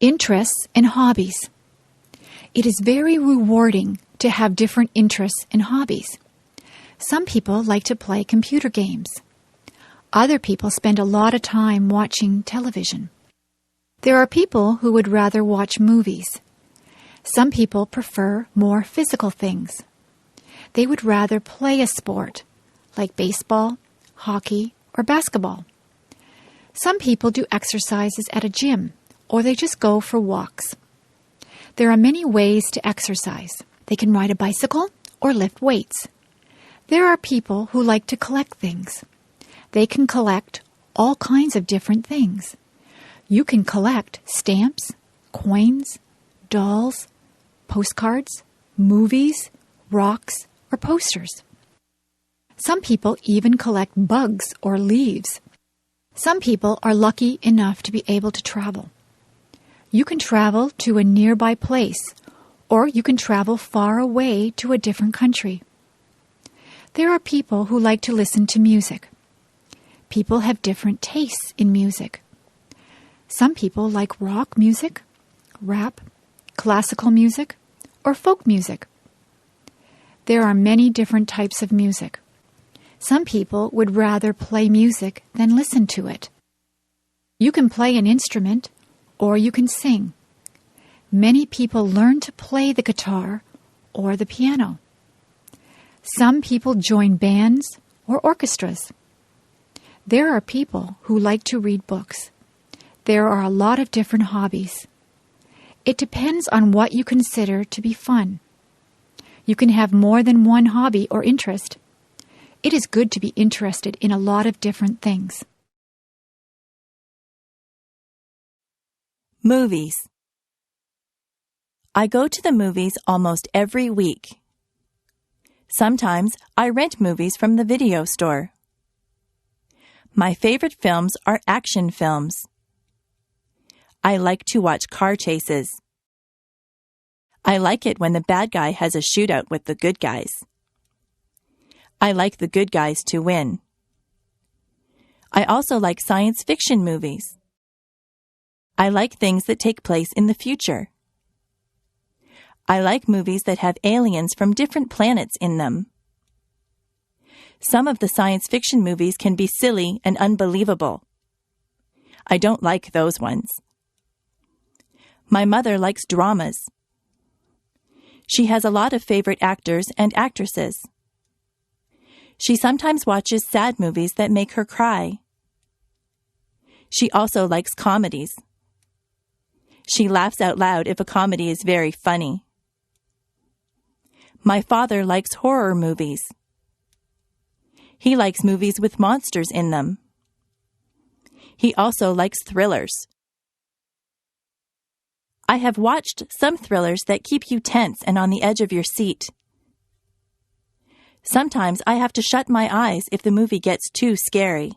Interests and hobbies. It is very rewarding to have different interests and hobbies. Some people like to play computer games. Other people spend a lot of time watching television. There are people who would rather watch movies. Some people prefer more physical things. They would rather play a sport, like baseball, hockey, or basketball. Some people do exercises at a gym, or they just go for walks. There are many ways to exercise. They can ride a bicycle or lift weights. There are people who like to collect things. They can collect all kinds of different things. You can collect stamps, coins, dolls, postcards, movies, rocks, or posters. Some people even collect bugs or leaves. Some people are lucky enough to be able to travel. You can travel to a nearby place, or you can travel far away to a different country. There are people who like to listen to music. People have different tastes in music. Some people like rock music, rap, classical music, or folk music. There are many different types of music. Some people would rather play music than listen to it. You can play an instrument, or you can sing. Many people learn to play the guitar or the piano. Some people join bands or orchestras. There are people who like to read books. There are a lot of different hobbies. It depends on what you consider to be fun. You can have more than one hobby or interest. It is good to be interested in a lot of different things. Movies. I go to the movies almost every week. Sometimes I rent movies from the video store. My favorite films are action films. I like to watch car chases. I like it when the bad guy has a shootout with the good guys. I like the good guys to win. I also like science fiction movies. I like things that take place in the future. I like movies that have aliens from different planets in them. Some of the science fiction movies can be silly and unbelievable. I don't like those ones. My mother likes dramas. She has a lot of favorite actors and actresses. She sometimes watches sad movies that make her cry. She also likes comedies. She laughs out loud if a comedy is very funny. My father likes horror movies. He likes movies with monsters in them. He also likes thrillers. I have watched some thrillers that keep you tense and on the edge of your seat. Sometimes I have to shut my eyes if the movie gets too scary.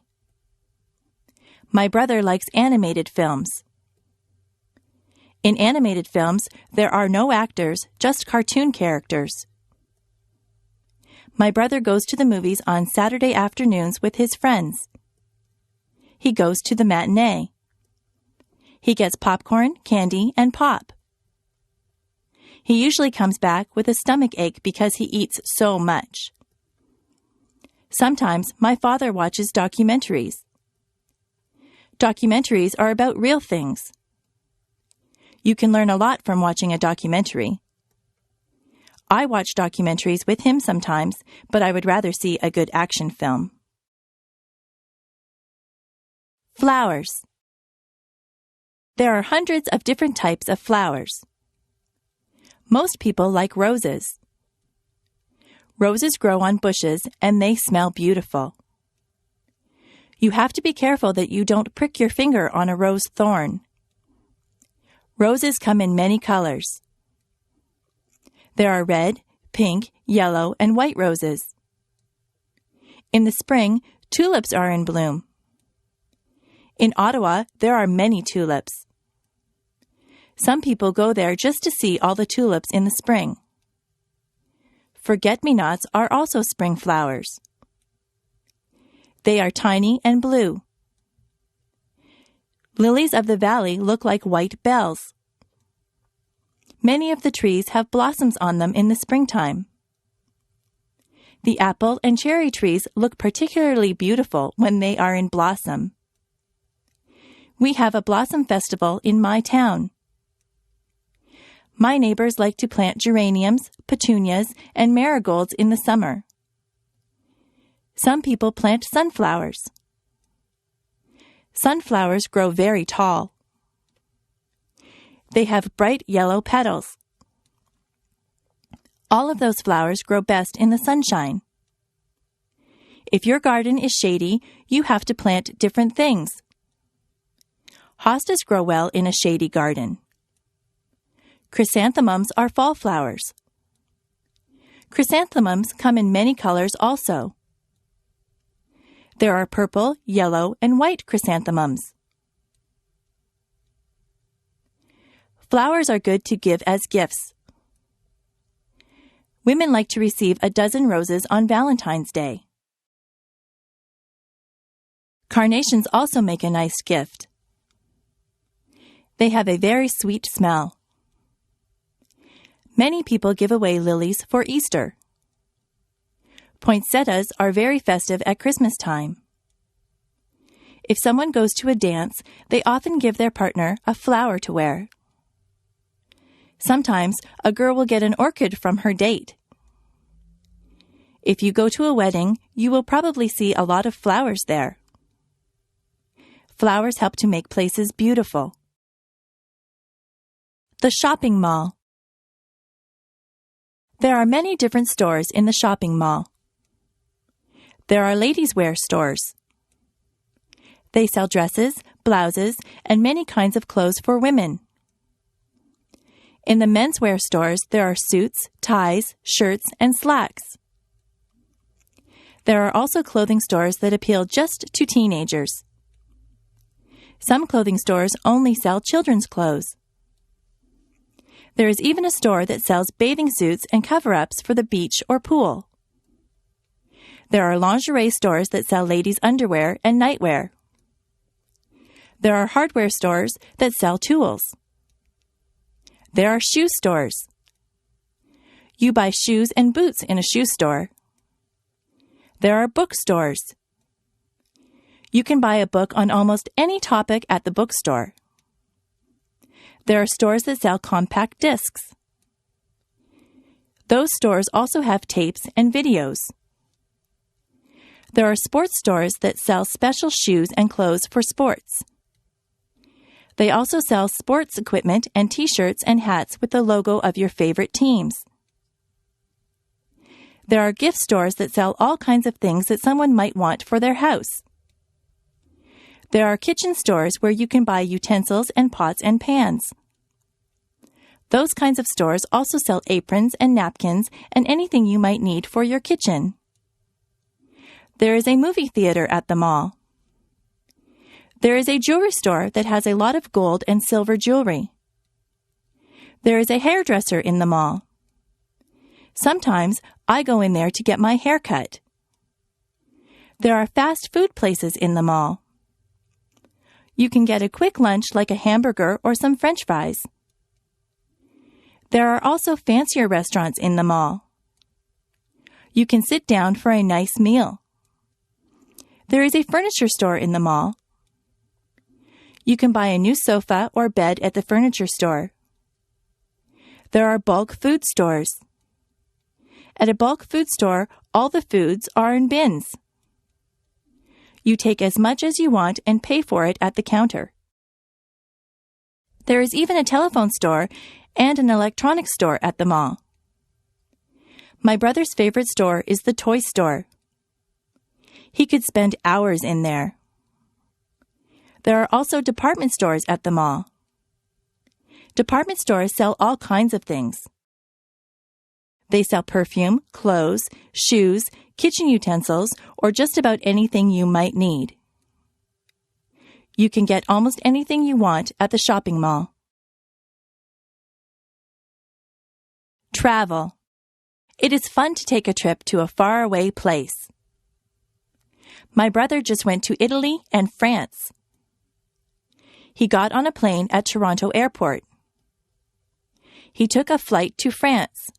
My brother likes animated films. In animated films, there are no actors, just cartoon characters. My brother goes to the movies on Saturday afternoons with his friends. He goes to the matinee. He gets popcorn, candy, and pop. He usually comes back with a stomach ache because he eats so much. Sometimes my father watches documentaries. Documentaries are about real things. You can learn a lot from watching a documentary. I watch documentaries with him sometimes, but I would rather see a good action film. Flowers. There are hundreds of different types of flowers. Most people like roses. Roses grow on bushes and they smell beautiful. You have to be careful that you don't prick your finger on a rose thorn. Roses come in many colors. There are red, pink, yellow, and white roses. In the spring, tulips are in bloom. In Ottawa, there are many tulips. Some people go there just to see all the tulips in the spring. Forget-me-nots are also spring flowers. They are tiny and blue. Lilies of the valley look like white bells. Many of the trees have blossoms on them in the springtime. The apple and cherry trees look particularly beautiful when they are in blossom. We have a blossom festival in my town. My neighbors like to plant geraniums, petunias, and marigolds in the summer. Some people plant sunflowers. Sunflowers grow very tall. They have bright yellow petals. All of those flowers grow best in the sunshine. If your garden is shady, you have to plant different things. Hostas grow well in a shady garden. Chrysanthemums are fall flowers. Chrysanthemums come in many colors also. There are purple, yellow, and white chrysanthemums. Flowers are good to give as gifts. Women like to receive a dozen roses on Valentine's Day. Carnations also make a nice gift. They have a very sweet smell. Many people give away lilies for Easter. Poinsettias are very festive at Christmas time. If someone goes to a dance, they often give their partner a flower to wear. Sometimes a girl will get an orchid from her date. If you go to a wedding, you will probably see a lot of flowers there. Flowers help to make places beautiful. The shopping mall. There are many different stores in the shopping mall. There are ladies' wear stores. They sell dresses, blouses, and many kinds of clothes for women. In the menswear stores, there are suits, ties, shirts, and slacks. There are also clothing stores that appeal just to teenagers. Some clothing stores only sell children's clothes. There is even a store that sells bathing suits and cover-ups for the beach or pool. There are lingerie stores that sell ladies' underwear and nightwear. There are hardware stores that sell tools. There are shoe stores. You buy shoes and boots in a shoe store. There are bookstores. You can buy a book on almost any topic at the bookstore. There are stores that sell compact discs. Those stores also have tapes and videos. There are sports stores that sell special shoes and clothes for sports. They also sell sports equipment and t-shirts and hats with the logo of your favorite teams. There are gift stores that sell all kinds of things that someone might want for their house. There are kitchen stores where you can buy utensils and pots and pans. Those kinds of stores also sell aprons and napkins and anything you might need for your kitchen. There is a movie theater at the mall. There is a jewelry store that has a lot of gold and silver jewelry. There is a hairdresser in the mall. Sometimes I go in there to get my hair cut. There are fast food places in the mall. You can get a quick lunch like a hamburger or some French fries. There are also fancier restaurants in the mall. You can sit down for a nice meal. There is a furniture store in the mall. You can buy a new sofa or bed at the furniture store. There are bulk food stores. At a bulk food store, all the foods are in bins. You take as much as you want and pay for it at the counter. There is even a telephone store and an electronics store at the mall. My brother's favorite store is the toy store. He could spend hours in there. There are also department stores at the mall. Department stores sell all kinds of things. They sell perfume, clothes, shoes, kitchen utensils, or just about anything you might need. You can get almost anything you want at the shopping mall. Travel. It is fun to take a trip to a faraway place. My brother just went to Italy and France. He got on a plane at Toronto Airport. he took a flight to France.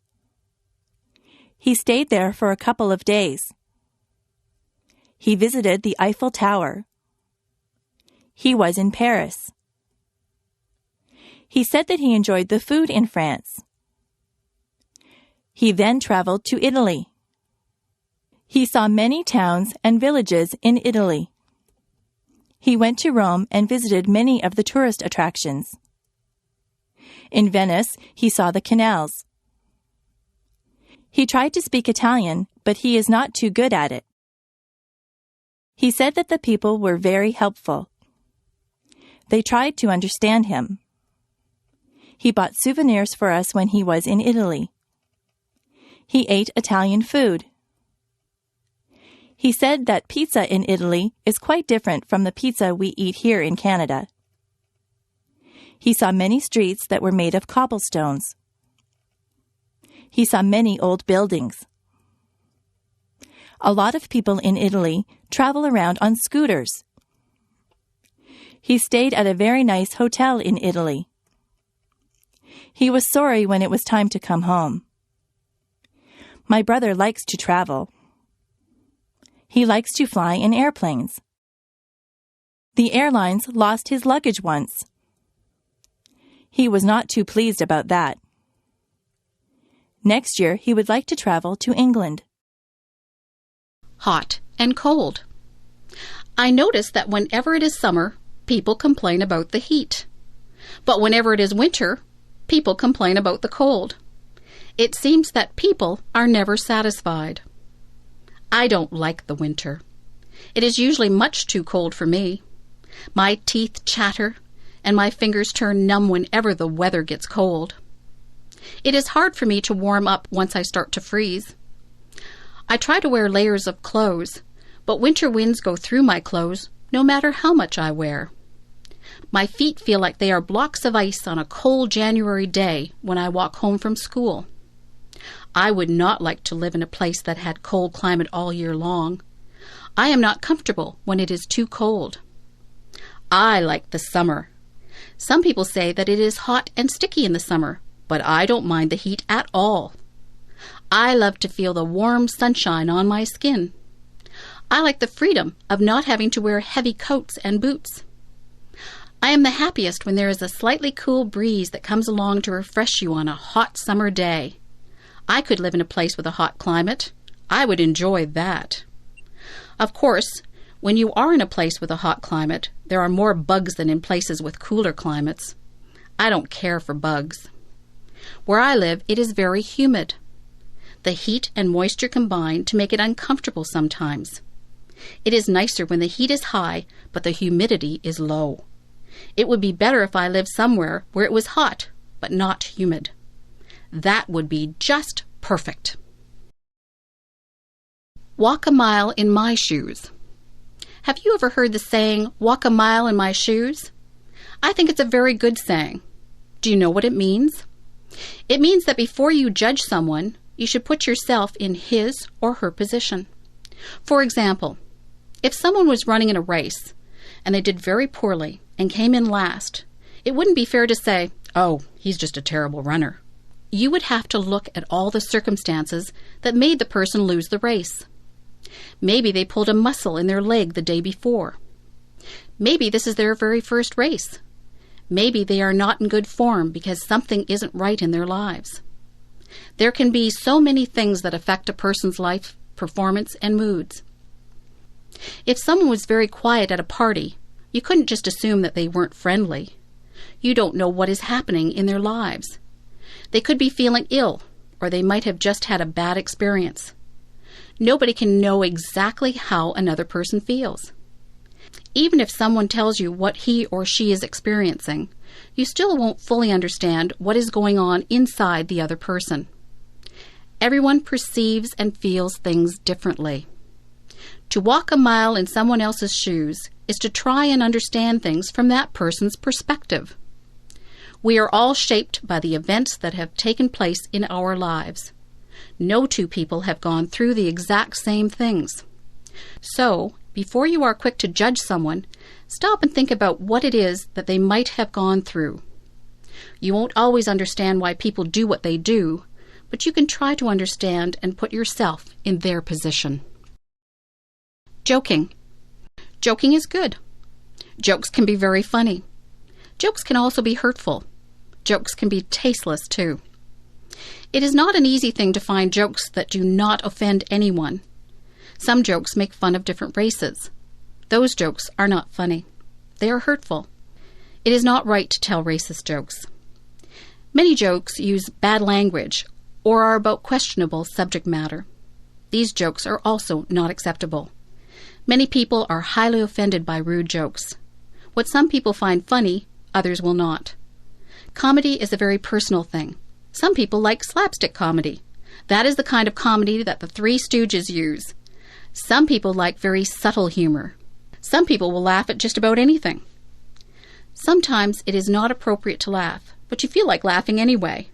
He stayed there for a couple of days. He visited the Eiffel Tower. He was in Paris. He said that he enjoyed the food in France. He then traveled to Italy. He saw many towns and villages in Italy. He went to Rome and visited many of the tourist attractions. In Venice, he saw the canals. He tried to speak Italian, but he is not too good at it. He said that the people were very helpful. They tried to understand him. He bought souvenirs for us when he was in Italy. He ate Italian food. He said that pizza in Italy is quite different from the pizza we eat here in Canada. He saw many streets that were made of cobblestones. He saw many old buildings. A lot of people in Italy travel around on scooters. He stayed at a very nice hotel in Italy. He was sorry when it was time to come home. My brother likes to travel. He likes to fly in airplanes. The airlines lost his luggage once. He was not too pleased about that. Next year, he would like to travel to England. Hot and cold. I notice that whenever it is summer, people complain about the heat. But whenever it is winter, people complain about the cold. It seems that people are never satisfied. I don't like the winter. It is usually much too cold for me. My teeth chatter, and my fingers turn numb whenever the weather gets cold. It is hard for me to warm up once I start to freeze. I try to wear layers of clothes, but winter winds go through my clothes no matter how much I wear. My feet feel like they are blocks of ice on a cold January day when I walk home from school. I would not like to live in a place that had cold climate all year long. I am not comfortable when it is too cold. I like the summer. Some people say that it is hot and sticky in the summer, but I don't mind the heat at all. I love to feel the warm sunshine on my skin. I like the freedom of not having to wear heavy coats and boots. I am the happiest when there is a slightly cool breeze that comes along to refresh you on a hot summer day. I could live in a place with a hot climate. I would enjoy that. Of course, when you are in a place with a hot climate, there are more bugs than in places with cooler climates. I don't care for bugs. Where I live, it is very humid. The heat and moisture combine to make it uncomfortable sometimes. It is nicer when the heat is high, but the humidity is low. It would be better if I lived somewhere where it was hot, but not humid. That would be just perfect. Walk a mile in my shoes. Have you ever heard the saying, walk a mile in my shoes? I think it's a very good saying. Do you know what it means? It means that before you judge someone, you should put yourself in his or her position. For example, if someone was running in a race and they did very poorly and came in last, it wouldn't be fair to say, oh, he's just a terrible runner. You would have to look at all the circumstances that made the person lose the race. Maybe they pulled a muscle in their leg the day before. Maybe this is their very first race. Maybe they are not in good form because something isn't right in their lives. There can be so many things that affect a person's life, performance, and moods. If someone was very quiet at a party, you couldn't just assume that they weren't friendly. You don't know what is happening in their lives. They could be feeling ill, or they might have just had a bad experience. Nobody can know exactly how another person feels. Even if someone tells you what he or she is experiencing, you still won't fully understand what is going on inside the other person. Everyone perceives and feels things differently. To walk a mile in someone else's shoes is to try and understand things from that person's perspective. We are all shaped by the events that have taken place in our lives. No two people have gone through the exact same things. So, before you are quick to judge someone, stop and think about what it is that they might have gone through. You won't always understand why people do what they do, but you can try to understand and put yourself in their position. Joking. Joking is good. Jokes can be very funny. Jokes can also be hurtful. Jokes can be tasteless too. It is not an easy thing to find jokes that do not offend anyone. Some jokes make fun of different races. Those jokes are not funny. They are hurtful. It is not right to tell racist jokes. Many jokes use bad language or are about questionable subject matter. These jokes are also not acceptable. Many people are highly offended by rude jokes. What some people find funny, others will not. Comedy is a very personal thing. Some people like slapstick comedy. That is the kind of comedy that the Three Stooges use. Some people like very subtle humor. Some people will laugh at just about anything. Sometimes it is not appropriate to laugh, but you feel like laughing anyway.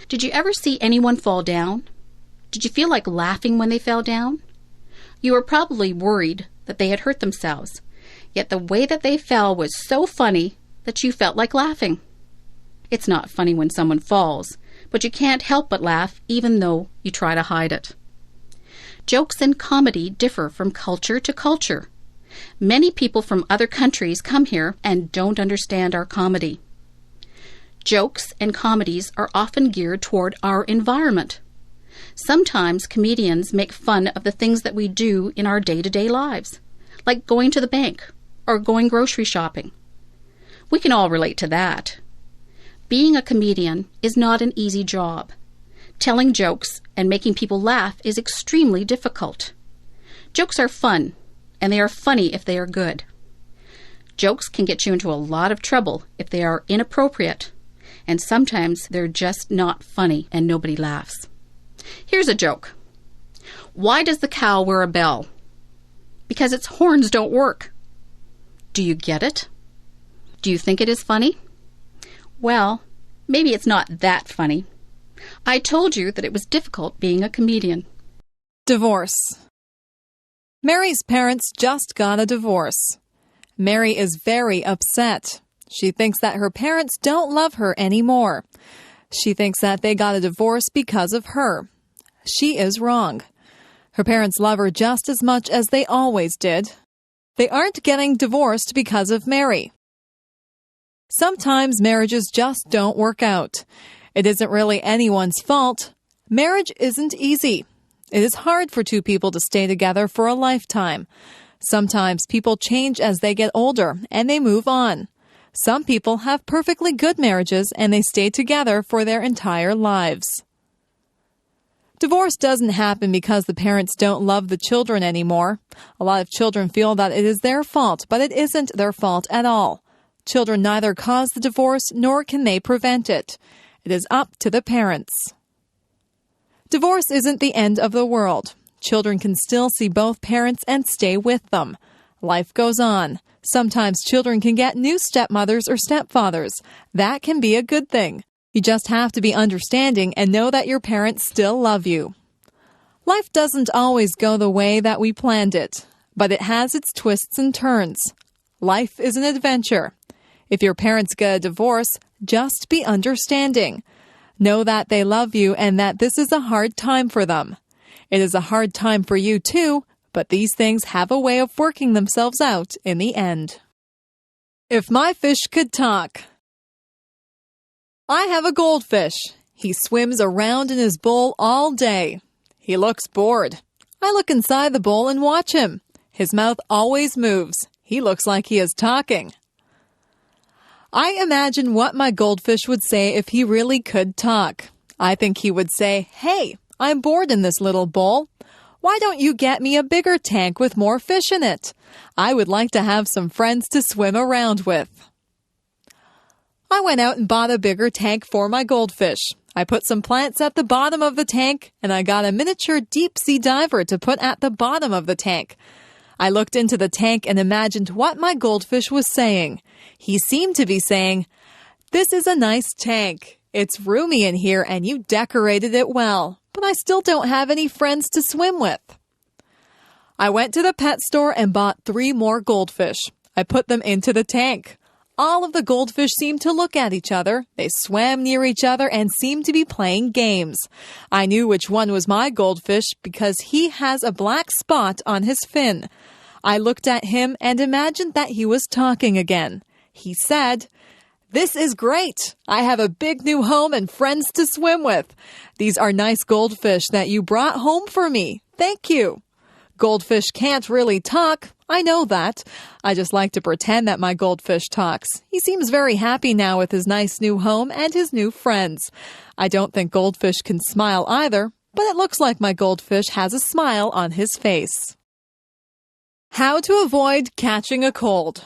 Did you ever see anyone fall down? Did you feel like laughing when they fell down? You were probably worried that they had hurt themselves, yet the way that they fell was so funny that you felt like laughing. It's not funny when someone falls, but you can't help but laugh even though you try to hide it. Jokes and comedy differ from culture to culture. Many people from other countries come here and don't understand our comedy. Jokes and comedies are often geared toward our environment. Sometimes comedians make fun of the things that we do in our day-to-day lives, like going to the bank or going grocery shopping. We can all relate to that. Being a comedian is not an easy job. Telling jokes and making people laugh is extremely difficult. Jokes are fun, and they are funny if they are good. Jokes can get you into a lot of trouble if they are inappropriate, and sometimes they're just not funny and nobody laughs. Here's a joke. Why does the cow wear a bell? Because its horns don't work. Do you get it? Do you think it is funny? Well, maybe it's not that funny. I told you that it was difficult being a comedian. Divorce. Mary's parents just got a divorce. Mary is very upset. She thinks that her parents don't love her anymore. She thinks that they got a divorce because of her. She is wrong. Her parents love her just as much as they always did. They aren't getting divorced because of Mary. Sometimes marriages just don't work out. It isn't really anyone's fault. Marriage isn't easy. It is hard for two people to stay together for a lifetime. Sometimes people change as they get older and they move on. Some people have perfectly good marriages and they stay together for their entire lives. Divorce doesn't happen because the parents don't love the children anymore. A lot of children feel that it is their fault, but it isn't their fault at all. Children neither cause the divorce nor can they prevent it. It is up to the parents. Divorce isn't the end of the world. Children can still see both parents and stay with them. Life goes on. Sometimes children can get new stepmothers or stepfathers. That can be a good thing. You just have to be understanding and know that your parents still love you. Life doesn't always go the way that we planned it, but it has its twists and turns. Life is an adventure. If your parents get a divorce, just be understanding. Know that they love you and that this is a hard time for them. It is a hard time for you too, but these things have a way of working themselves out in the end. If my fish could talk. I have a goldfish. He swims around in his bowl all day. He looks bored. I look inside the bowl and watch him. His mouth always moves. He looks like he is talking. I imagine what my goldfish would say if he really could talk. I think he would say, "Hey, I'm bored in this little bowl. Why don't you get me a bigger tank with more fish in it? I would like to have some friends to swim around with." I went out and bought a bigger tank for my goldfish. I put some plants at the bottom of the tank, and I got a miniature deep-sea diver to put at the bottom of the tank. I looked into the tank and imagined what my goldfish was saying. He seemed to be saying, "This is a nice tank. It's roomy in here and you decorated it well, but I still don't have any friends to swim with." I went to the pet store and bought 3 more goldfish. I put them into the tank. All of the goldfish seemed to look at each other. They swam near each other and seemed to be playing games. I knew which one was my goldfish because he has a black spot on his fin. I looked at him and imagined that he was talking again. He said, "This is great. I have a big new home and friends to swim with. These are nice goldfish that you brought home for me. Thank you." Goldfish can't really talk. I know that. I just like to pretend that my goldfish talks. He seems very happy now with his nice new home and his new friends. I don't think goldfish can smile either, but it looks like my goldfish has a smile on his face. How to avoid catching a cold.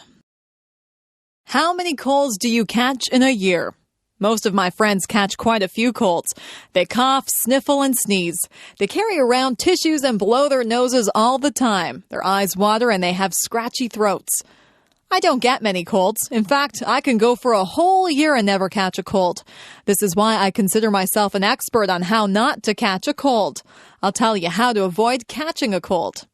How many colds do you catch in a year? Most of my friends catch quite a few colds. They cough, sniffle, and sneeze. They carry around tissues and blow their noses all the time. Their eyes water and they have scratchy throats. I don't get many colds. In fact, I can go for a whole year and never catch a cold. This is why I consider myself an expert on how not to catch a cold. I'll tell you how to avoid catching a cold.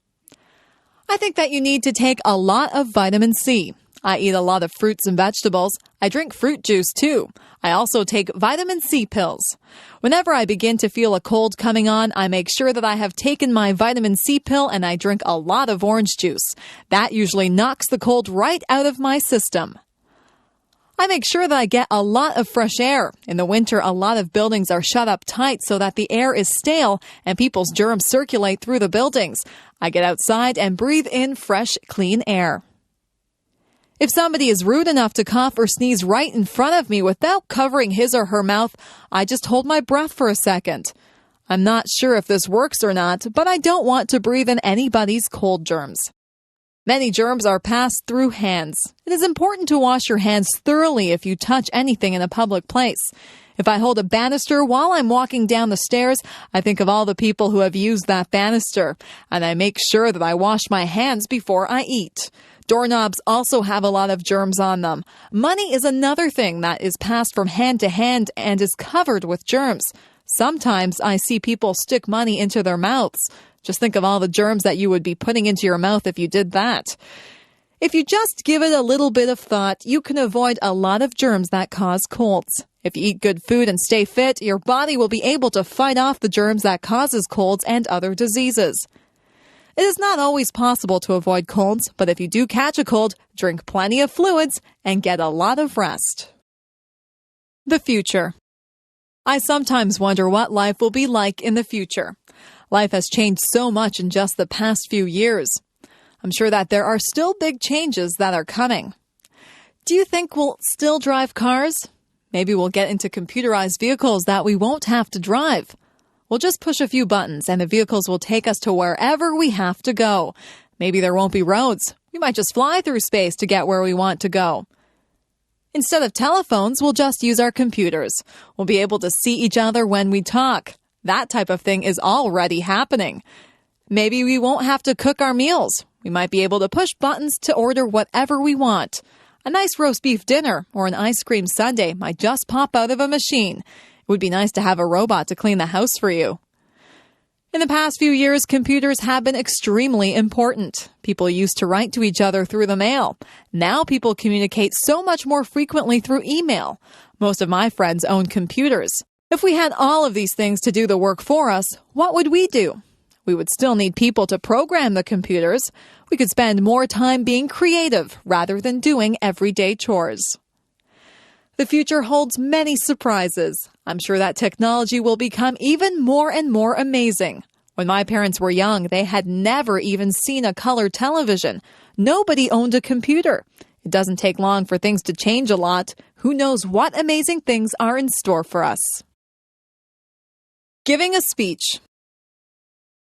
I think that you need to take a lot of vitamin C. I eat a lot of fruits and vegetables. I drink fruit juice too. I also take vitamin C pills. Whenever I begin to feel a cold coming on, I make sure that I have taken my vitamin C pill and I drink a lot of orange juice. That usually knocks the cold right out of my system. I make sure that I get a lot of fresh air. In the winter, a lot of buildings are shut up tight so that the air is stale and people's germs circulate through the buildings. I get outside and breathe in fresh, clean air. If somebody is rude enough to cough or sneeze right in front of me without covering his or her mouth, I just hold my breath for a second. I'm not sure if this works or not, but I don't want to breathe in anybody's cold germs. Many germs are passed through hands. It is important to wash your hands thoroughly if you touch anything in a public place. If I hold a banister while I'm walking down the stairs, I think of all the people who have used that banister, and I make sure that I wash my hands before I eat. Doorknobs also have a lot of germs on them. Money is another thing that is passed from hand to hand and is covered with germs. Sometimes I see people stick money into their mouths. Just think of all the germs that you would be putting into your mouth if you did that. If you just give it a little bit of thought, you can avoid a lot of germs that cause colds. If you eat good food and stay fit, your body will be able to fight off the germs that causes colds and other diseases. It is not always possible to avoid colds, but if you do catch a cold, drink plenty of fluids and get a lot of rest. The future. I sometimes wonder what life will be like in the future. Life has changed so much in just the past few years. I'm sure that there are still big changes that are coming. Do you think we'll still drive cars? Maybe we'll get into computerized vehicles that we won't have to drive. We'll just push a few buttons and the vehicles will take us to wherever we have to go. Maybe there won't be roads. We might just fly through space to get where we want to go. Instead of telephones, we'll just use our computers. We'll be able to see each other when we talk. That type of thing is already happening. Maybe we won't have to cook our meals. We might be able to push buttons to order whatever we want. A nice roast beef dinner or an ice cream sundae might just pop out of a machine. It would be nice to have a robot to clean the house for you. In the past few years, computers have been extremely important. People used to write to each other through the mail. Now people communicate so much more frequently through email. Most of my friends own computers. If we had all of these things to do the work for us, what would we do? We would still need people to program the computers. We could spend more time being creative rather than doing everyday chores. The future holds many surprises. I'm sure that technology will become even more and more amazing. When my parents were young, they had never even seen a color television. Nobody owned a computer. It doesn't take long for things to change a lot. Who knows what amazing things are in store for us? Giving a speech.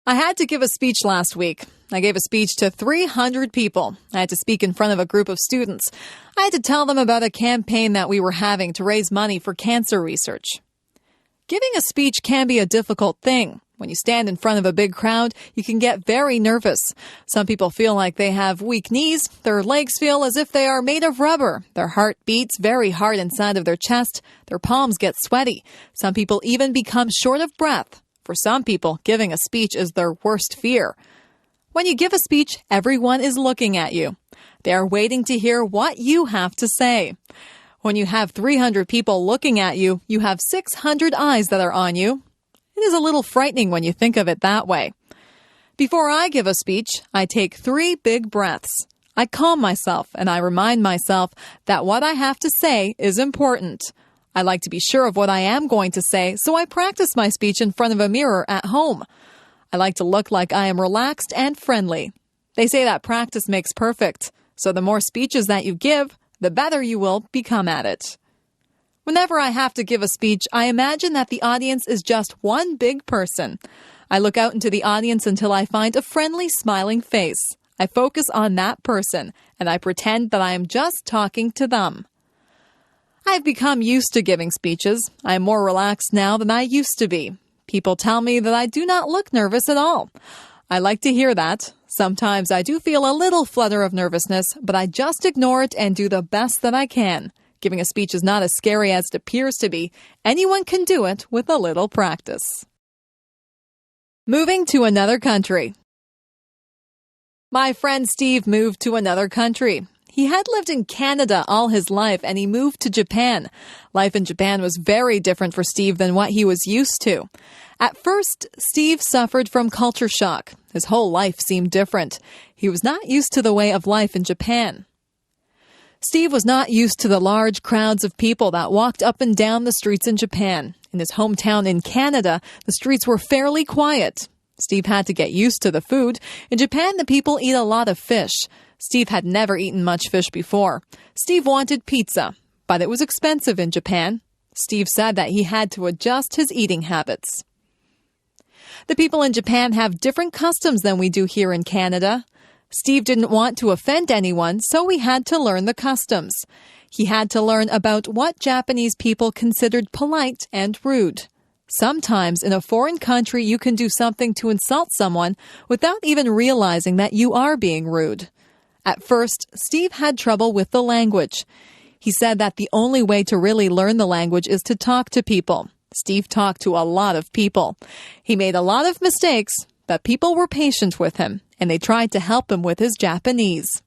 I had to give a speech last week. I gave a speech to 300 people. I had to speak in front of a group of students. I had to tell them about a campaign that we were having to raise money for cancer research. Giving a speech can be a difficult thing. When you stand in front of a big crowd, you can get very nervous. Some people feel like they have weak knees. Their legs feel as if they are made of rubber. Their heart beats very hard inside of their chest. Their palms get sweaty. Some people even become short of breath. For some people, giving a speech is their worst fear. When you give a speech, everyone is looking at you. They are waiting to hear what you have to say. When you have 300 people looking at you, you have 600 eyes that are on you. It is a little frightening when you think of it that way. Before I give a speech, I take 3 big breaths. I calm myself and I remind myself that what I have to say is important. I like to be sure of what I am going to say, so I practice my speech in front of a mirror at home. I like to look like I am relaxed and friendly. They say that practice makes perfect, so the more speeches that you give, the better you will become at it. Whenever I have to give a speech, I imagine that the audience is just one big person. I look out into the audience until I find a friendly, smiling face. I focus on that person, and I pretend that I am just talking to them. I've become used to giving speeches. I am more relaxed now than I used to be. People tell me that I do not look nervous at all. I like to hear that. Sometimes I do feel a little flutter of nervousness, but I just ignore it and do the best that I can. Giving a speech is not as scary as it appears to be. Anyone can do it with a little practice. Moving to another country. My friend Steve moved to another country. He had lived in Canada all his life and he moved to Japan. Life in Japan was very different for Steve than what he was used to. At first, Steve suffered from culture shock. His whole life seemed different. He was not used to the way of life in Japan. Steve was not used to the large crowds of people that walked up and down the streets in Japan. In his hometown in Canada, the streets were fairly quiet. Steve had to get used to the food. In Japan, the people eat a lot of fish. Steve had never eaten much fish before. Steve wanted pizza, but it was expensive in Japan. Steve said that he had to adjust his eating habits. The people in Japan have different customs than we do here in Canada. Steve didn't want to offend anyone, so he had to learn the customs. He had to learn about what Japanese people considered polite and rude. Sometimes in a foreign country, you can do something to insult someone without even realizing that you are being rude. At first, Steve had trouble with the language. He said that the only way to really learn the language is to talk to people. Steve talked to a lot of people. He made a lot of mistakes, but people were patient with him, and they tried to help him with his Japanese.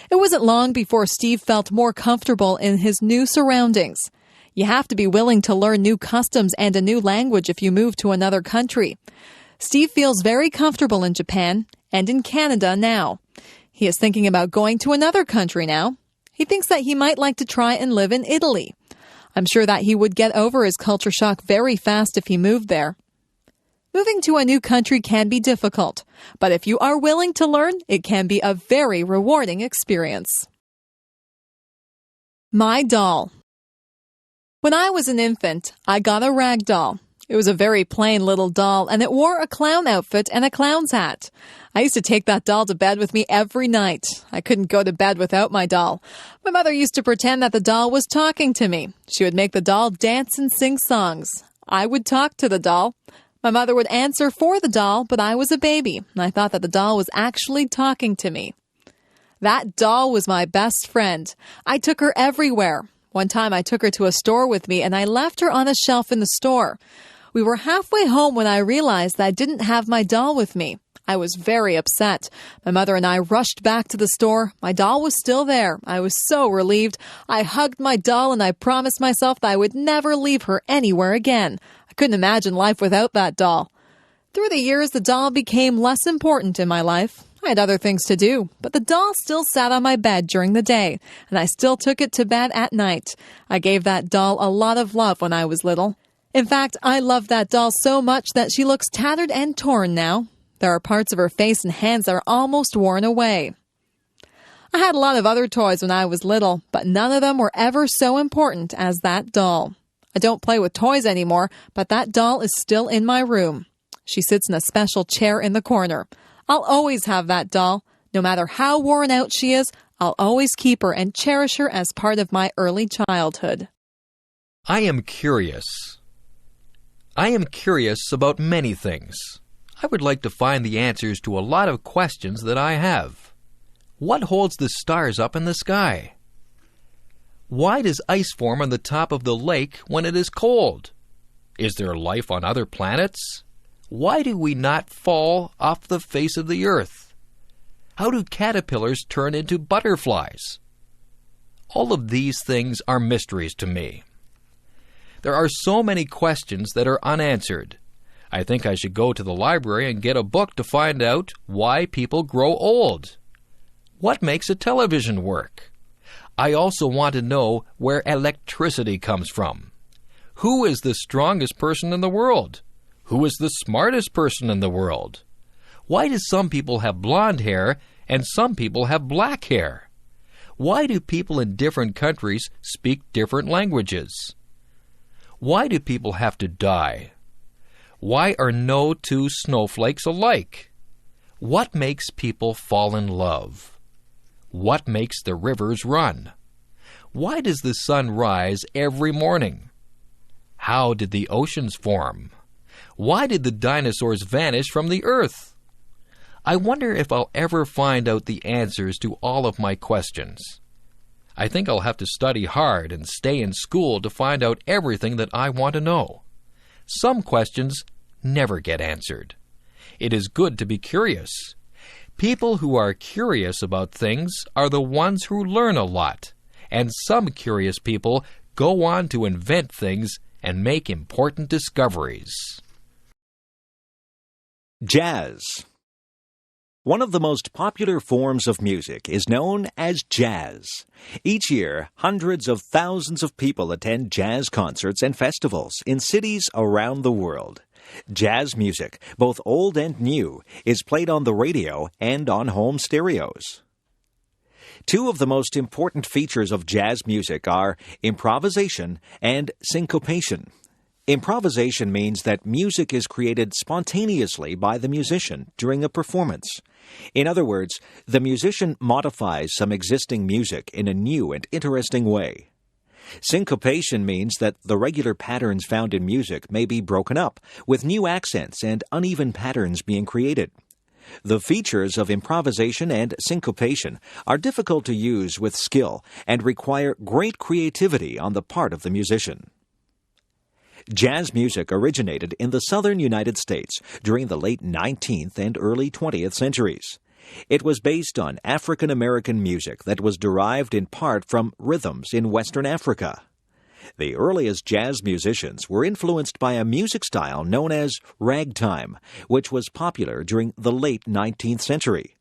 It wasn't long before Steve felt more comfortable in his new surroundings. You have to be willing to learn new customs and a new language if you move to another country. Steve feels very comfortable in Japan and in Canada now. He is thinking about going to another country now. He thinks that he might like to try and live in Italy. I'm sure that he would get over his culture shock very fast if he moved there. Moving to a new country can be difficult, but if you are willing to learn, it can be a very rewarding experience. My doll. When I was an infant, I got a rag doll. It was a very plain little doll, and it wore a clown outfit and a clown's hat. I used to take that doll to bed with me every night. I couldn't go to bed without my doll. My mother used to pretend that the doll was talking to me. She would make the doll dance and sing songs. I would talk to the doll. My mother would answer for the doll, but I was a baby, and I thought that the doll was actually talking to me. That doll was my best friend. I took her everywhere. One time I took her to a store with me, and I left her on a shelf in the store. We were halfway home when I realized that I didn't have my doll with me. I was very upset. My mother and I rushed back to the store. My doll was still there. I was so relieved. I hugged my doll and I promised myself that I would never leave her anywhere again. I couldn't imagine life without that doll. Through the years, the doll became less important in my life. I had other things to do, but the doll still sat on my bed during the day, and I still took it to bed at night. I gave that doll a lot of love when I was little. In fact, I love that doll so much that she looks tattered and torn now. There are parts of her face and hands that are almost worn away. I had a lot of other toys when I was little, but none of them were ever so important as that doll. I don't play with toys anymore, but that doll is still in my room. She sits in a special chair in the corner. I'll always have that doll. No matter how worn out she is, I'll always keep her and cherish her as part of my early childhood. I am curious. I am curious about many things. I would like to find the answers to a lot of questions that I have. What holds the stars up in the sky? Why does ice form on the top of the lake when it is cold? Is there life on other planets? Why do we not fall off the face of the earth? How do caterpillars turn into butterflies? All of these things are mysteries to me. There are so many questions that are unanswered. I think I should go to the library and get a book to find out why people grow old. What makes a television work? I also want to know where electricity comes from. Who is the strongest person in the world? Who is the smartest person in the world? Why do some people have blonde hair and some people have black hair? Why do people in different countries speak different languages? Why do people have to die? Why are no two snowflakes alike? What makes people fall in love? What makes the rivers run? Why does the sun rise every morning? How did the oceans form? Why did the dinosaurs vanish from the earth? I wonder if I'll ever find out the answers to all of my questions. I think I'll have to study hard and stay in school to find out everything that I want to know. Some questions never get answered. It is good to be curious. People who are curious about things are the ones who learn a lot, and some curious people go on to invent things and make important discoveries. Jazz. One of the most popular forms of music is known as jazz. Each year, hundreds of thousands of people attend jazz concerts and festivals in cities around the world. Jazz music, both old and new, is played on the radio and on home stereos. Two of the most important features of jazz music are improvisation and syncopation. Improvisation means that music is created spontaneously by the musician during a performance. In other words, the musician modifies some existing music in a new and interesting way. Syncopation means that the regular patterns found in music may be broken up, with new accents and uneven patterns being created. The features of improvisation and syncopation are difficult to use with skill and require great creativity on the part of the musician. Jazz music originated in the southern United States during the late 19th and early 20th centuries. It was based on African American music that was derived in part from rhythms in Western Africa. The earliest jazz musicians were influenced by a music style known as ragtime, which was popular during the late 19th century.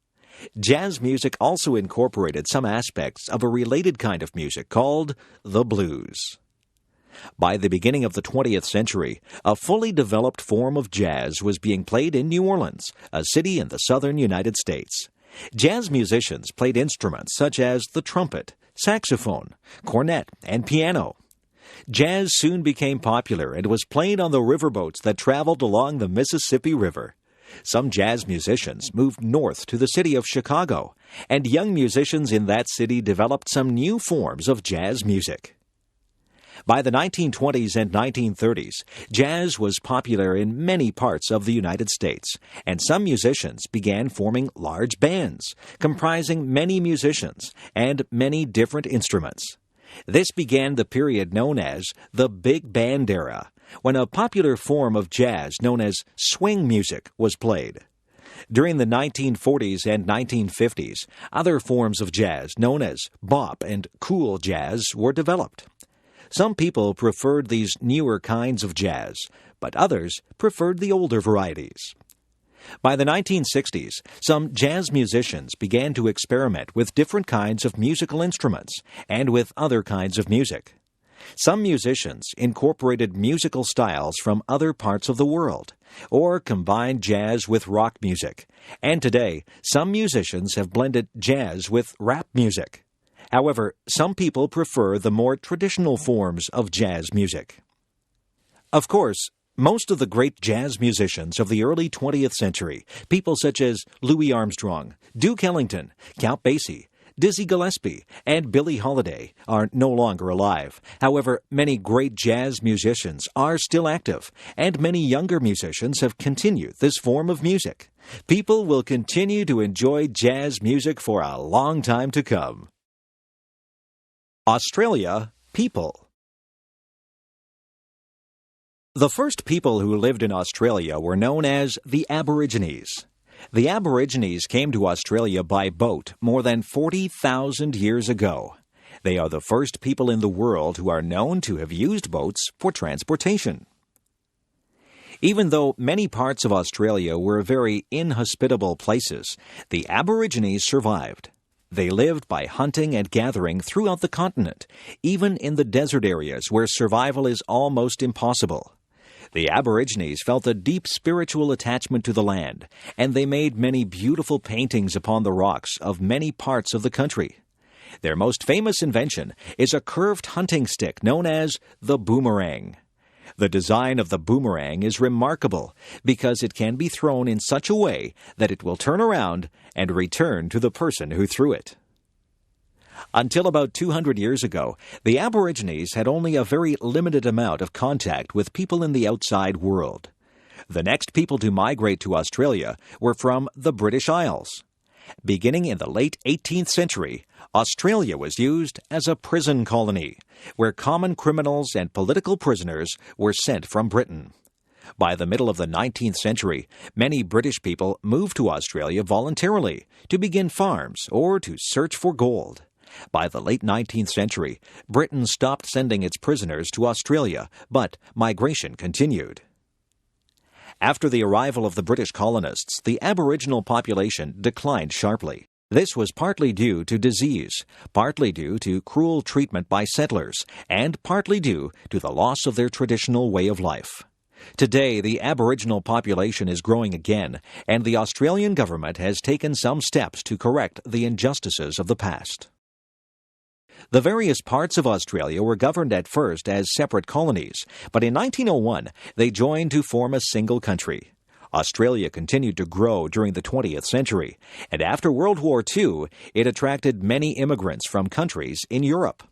Jazz music also incorporated some aspects of a related kind of music called the blues. By the beginning of the 20th century, a fully developed form of jazz was being played in New Orleans, a city in the southern United States. Jazz musicians played instruments such as the trumpet, saxophone, cornet, and piano. Jazz soon became popular and was played on the riverboats that traveled along the Mississippi River. Some jazz musicians moved north to the city of Chicago, and young musicians in that city developed some new forms of jazz music. By the 1920s and 1930s, jazz was popular in many parts of the United States, and some musicians began forming large bands, comprising many musicians and many different instruments. This began the period known as the Big Band era, when a popular form of jazz known as swing music was played. During the 1940s and 1950s, other forms of jazz known as bop and cool jazz were developed. Some people preferred these newer kinds of jazz, but others preferred the older varieties. By the 1960s, some jazz musicians began to experiment with different kinds of musical instruments and with other kinds of music. Some musicians incorporated musical styles from other parts of the world, or combined jazz with rock music, and today, some musicians have blended jazz with rap music. However, some people prefer the more traditional forms of jazz music. Of course, most of the great jazz musicians of the early 20th century, people such as Louis Armstrong, Duke Ellington, Count Basie, Dizzy Gillespie, and Billie Holiday, are no longer alive. However, many great jazz musicians are still active, and many younger musicians have continued this form of music. People will continue to enjoy jazz music for a long time to come. Australia, people. The first people who lived in Australia were known as the Aborigines. The Aborigines came to Australia by boat more than 40,000 years ago. They are the first people in the world who are known to have used boats for transportation. Even though many parts of Australia were very inhospitable places, the Aborigines survived. They lived by hunting and gathering throughout the continent, even in the desert areas where survival is almost impossible. The Aborigines felt a deep spiritual attachment to the land, and they made many beautiful paintings upon the rocks of many parts of the country. Their most famous invention is a curved hunting stick known as the boomerang. The design of the boomerang is remarkable because it can be thrown in such a way that it will turn around and return to the person who threw it. Until about 200 years ago, the Aborigines had only a very limited amount of contact with people in the outside world. The next people to migrate to Australia were from the British Isles. Beginning in the late 18th century, Australia was used as a prison colony, where common criminals and political prisoners were sent from Britain. By the middle of the 19th century, many British people moved to Australia voluntarily to begin farms or to search for gold. By the late 19th century, Britain stopped sending its prisoners to Australia, but migration continued. After the arrival of the British colonists, the Aboriginal population declined sharply. This was partly due to disease, partly due to cruel treatment by settlers, and partly due to the loss of their traditional way of life. Today, the Aboriginal population is growing again, and the Australian government has taken some steps to correct the injustices of the past. The various parts of Australia were governed at first as separate colonies, but in 1901 they joined to form a single country. Australia continued to grow during the 20th century, and after World War II, it attracted many immigrants from countries in Europe.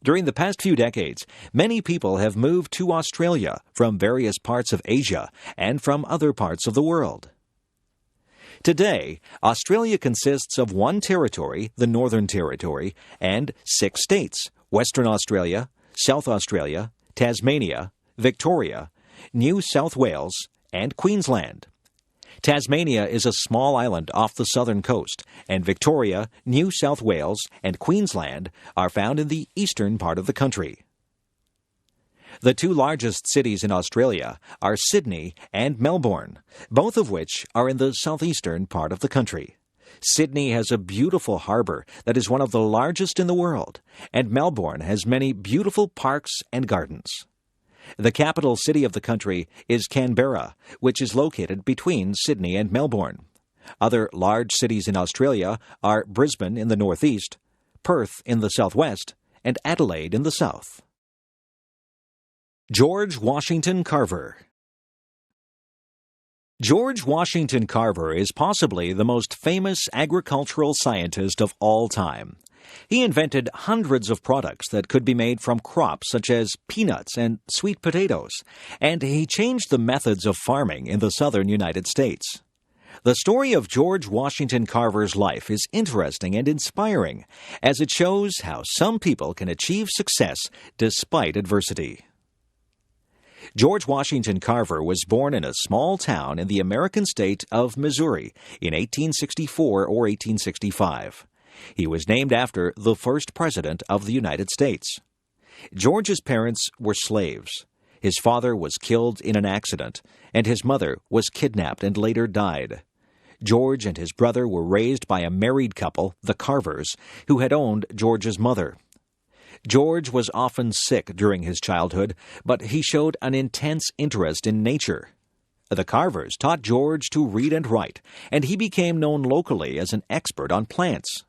During the past few decades, many people have moved to Australia from various parts of Asia and from other parts of the world. Today, Australia consists of one territory, the Northern Territory, and 6 states: Western Australia, South Australia, Tasmania, Victoria, New South Wales, and Queensland. Tasmania is a small island off the southern coast, and Victoria, New South Wales, and Queensland are found in the eastern part of the country. The 2 largest cities in Australia are Sydney and Melbourne, both of which are in the southeastern part of the country. Sydney has a beautiful harbour that is one of the largest in the world, and Melbourne has many beautiful parks and gardens. The capital city of the country is Canberra, which is located between Sydney and Melbourne. Other large cities in Australia are Brisbane in the northeast, Perth in the southwest, and Adelaide in the south. George Washington Carver. George Washington Carver is possibly the most famous agricultural scientist of all time. He invented hundreds of products that could be made from crops such as peanuts and sweet potatoes, and he changed the methods of farming in the southern United States. The story of George Washington Carver's life is interesting and inspiring, as it shows how some people can achieve success despite adversity. George Washington Carver was born in a small town in the American state of Missouri in 1864 or 1865. He was named after the first president of the United States. George's parents were slaves. His father was killed in an accident, and his mother was kidnapped and later died. George and his brother were raised by a married couple, the Carvers, who had owned George's mother. George was often sick during his childhood, but he showed an intense interest in nature. The Carvers taught George to read and write, and he became known locally as an expert on plants.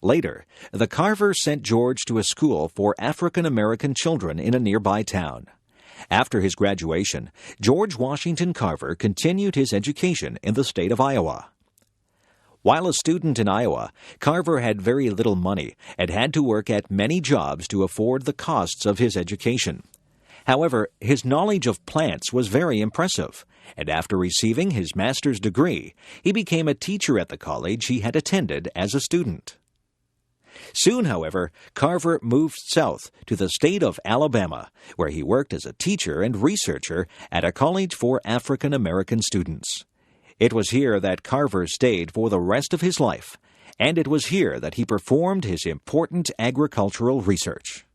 Later, the Carvers sent George to a school for African American children in a nearby town. After his graduation, George Washington Carver continued his education in the state of Iowa. While a student in Iowa, Carver had very little money and had to work at many jobs to afford the costs of his education. However, his knowledge of plants was very impressive, and after receiving his master's degree, he became a teacher at the college he had attended as a student. Soon, however, Carver moved south to the state of Alabama, where he worked as a teacher and researcher at a college for African American students. It was here that Carver stayed for the rest of his life, and it was here that he performed his important agricultural research.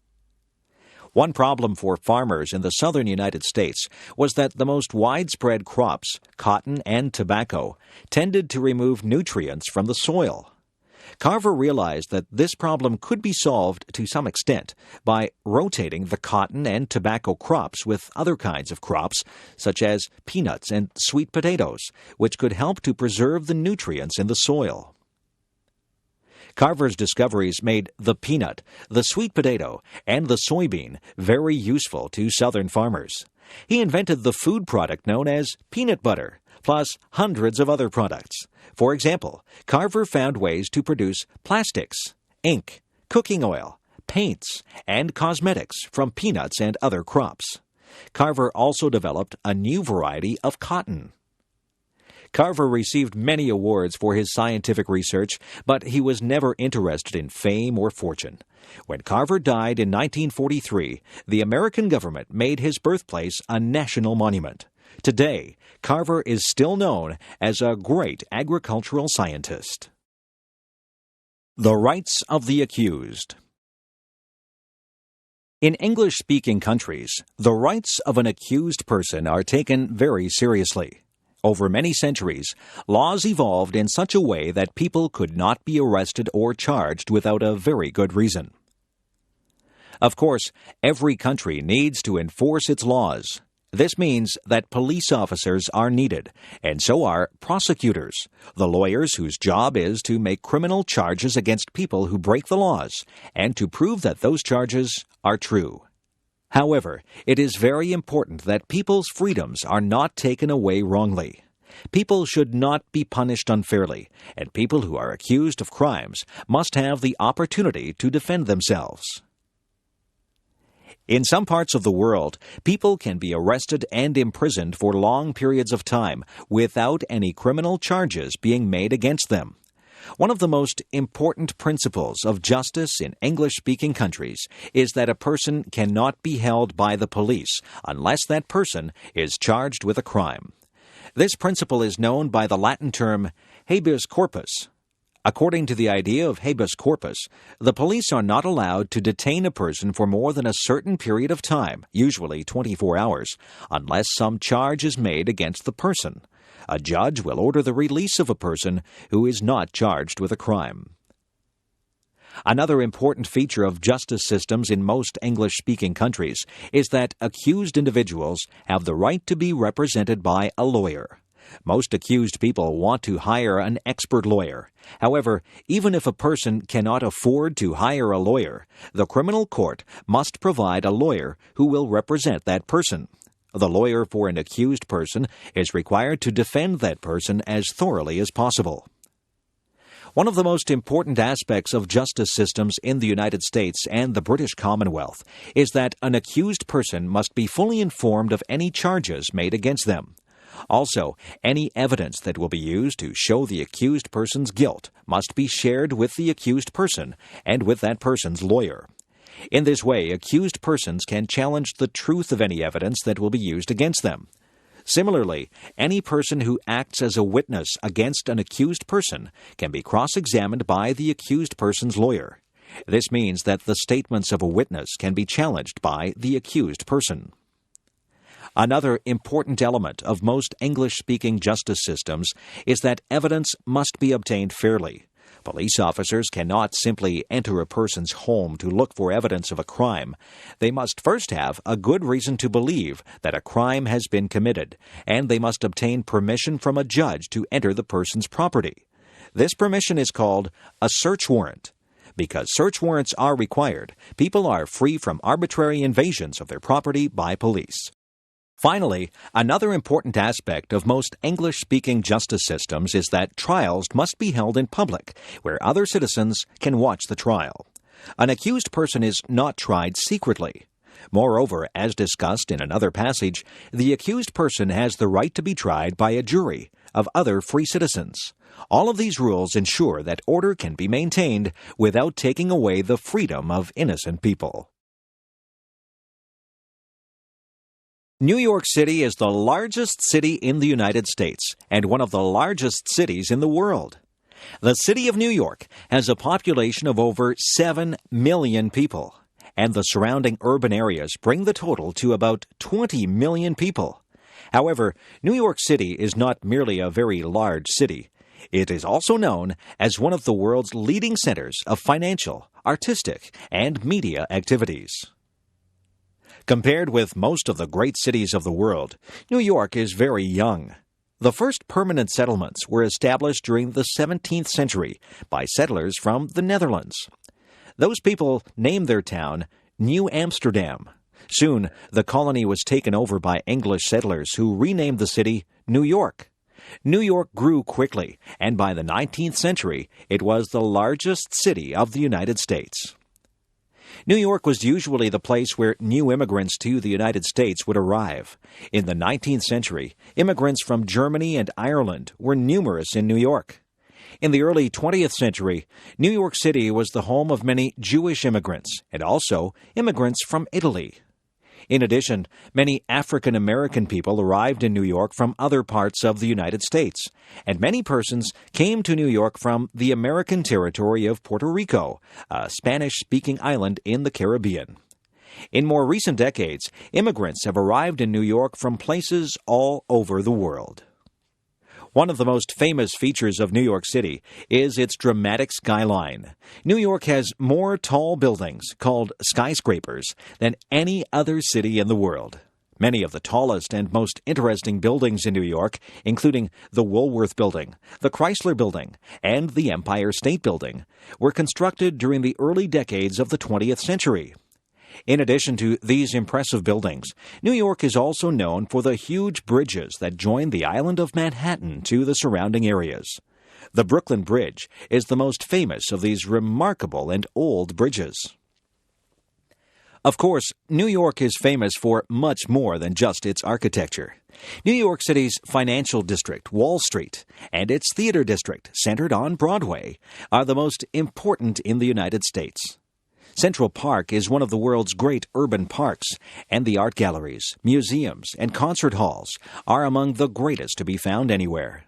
One problem for farmers in the southern United States was that the most widespread crops, cotton and tobacco, tended to remove nutrients from the soil. Carver realized that this problem could be solved to some extent by rotating the cotton and tobacco crops with other kinds of crops, such as peanuts and sweet potatoes, which could help to preserve the nutrients in the soil. Carver's discoveries made the peanut, the sweet potato, and the soybean very useful to southern farmers. He invented the food product known as peanut butter, plus hundreds of other products. For example, Carver found ways to produce plastics, ink, cooking oil, paints, and cosmetics from peanuts and other crops. Carver also developed a new variety of cotton. Carver received many awards for his scientific research, but he was never interested in fame or fortune. When Carver died in 1943, the American government made his birthplace a national monument. Today, Carver is still known as a great agricultural scientist. The rights of the accused. In English-speaking countries, the rights of an accused person are taken very seriously. Over many centuries, laws evolved in such a way that people could not be arrested or charged without a very good reason. Of course, every country needs to enforce its laws. This means that police officers are needed, and so are prosecutors, the lawyers whose job is to make criminal charges against people who break the laws and to prove that those charges are true. However, it is very important that people's freedoms are not taken away wrongly. People should not be punished unfairly, and people who are accused of crimes must have the opportunity to defend themselves. In some parts of the world, people can be arrested and imprisoned for long periods of time without any criminal charges being made against them. One of the most important principles of justice in English-speaking countries is that a person cannot be held by the police unless that person is charged with a crime. This principle is known by the Latin term habeas corpus. According to the idea of habeas corpus, the police are not allowed to detain a person for more than a certain period of time, usually 24 hours, unless some charge is made against the person. A judge will order the release of a person who is not charged with a crime. Another important feature of justice systems in most English-speaking countries is that accused individuals have the right to be represented by a lawyer. Most accused people want to hire an expert lawyer. However, even if a person cannot afford to hire a lawyer, the criminal court must provide a lawyer who will represent that person. The lawyer for an accused person is required to defend that person as thoroughly as possible. One of the most important aspects of justice systems in the United States and the British Commonwealth is that an accused person must be fully informed of any charges made against them. Also, any evidence that will be used to show the accused person's guilt must be shared with the accused person and with that person's lawyer. In this way, accused persons can challenge the truth of any evidence that will be used against them. Similarly, any person who acts as a witness against an accused person can be cross-examined by the accused person's lawyer. This means that the statements of a witness can be challenged by the accused person. Another important element of most English-speaking justice systems is that evidence must be obtained fairly. Police officers cannot simply enter a person's home to look for evidence of a crime. They must first have a good reason to believe that a crime has been committed, and they must obtain permission from a judge to enter the person's property. This permission is called a search warrant. Because search warrants are required, people are free from arbitrary invasions of their property by police. Finally, another important aspect of most English-speaking justice systems is that trials must be held in public, where other citizens can watch the trial. An accused person is not tried secretly. Moreover, as discussed in another passage, the accused person has the right to be tried by a jury of other free citizens. All of these rules ensure that order can be maintained without taking away the freedom of innocent people. New York City is the largest city in the United States and one of the largest cities in the world. The city of New York has a population of over 7 million people, and the surrounding urban areas bring the total to about 20 million people. However, New York City is not merely a very large city. It is also known as one of the world's leading centers of financial, artistic, and media activities. Compared with most of the great cities of the world, New York is very young. The first permanent settlements were established during the 17th century by settlers from the Netherlands. Those people named their town New Amsterdam. Soon, the colony was taken over by English settlers who renamed the city New York. New York grew quickly, and by the 19th century, it was the largest city of the United States. New York was usually the place where new immigrants to the United States would arrive. In the 19th century, immigrants from Germany and Ireland were numerous in New York. In the early 20th century, New York City was the home of many Jewish immigrants and also immigrants from Italy. In addition, many African American people arrived in New York from other parts of the United States, and many persons came to New York from the American territory of Puerto Rico, a Spanish-speaking island in the Caribbean. In more recent decades, immigrants have arrived in New York from places all over the world. One of the most famous features of New York City is its dramatic skyline. New York has more tall buildings, called skyscrapers, than any other city in the world. Many of the tallest and most interesting buildings in New York, including the Woolworth Building, the Chrysler Building, and the Empire State Building, were constructed during the early decades of the 20th century. In addition to these impressive buildings, New York is also known for the huge bridges that join the island of Manhattan to the surrounding areas. The Brooklyn Bridge is the most famous of these remarkable and old bridges. Of course, New York is famous for much more than just its architecture. New York City's financial district, Wall Street, and its theater district, centered on Broadway, are the most important in the United States. Central Park is one of the world's great urban parks, and the art galleries, museums, and concert halls are among the greatest to be found anywhere.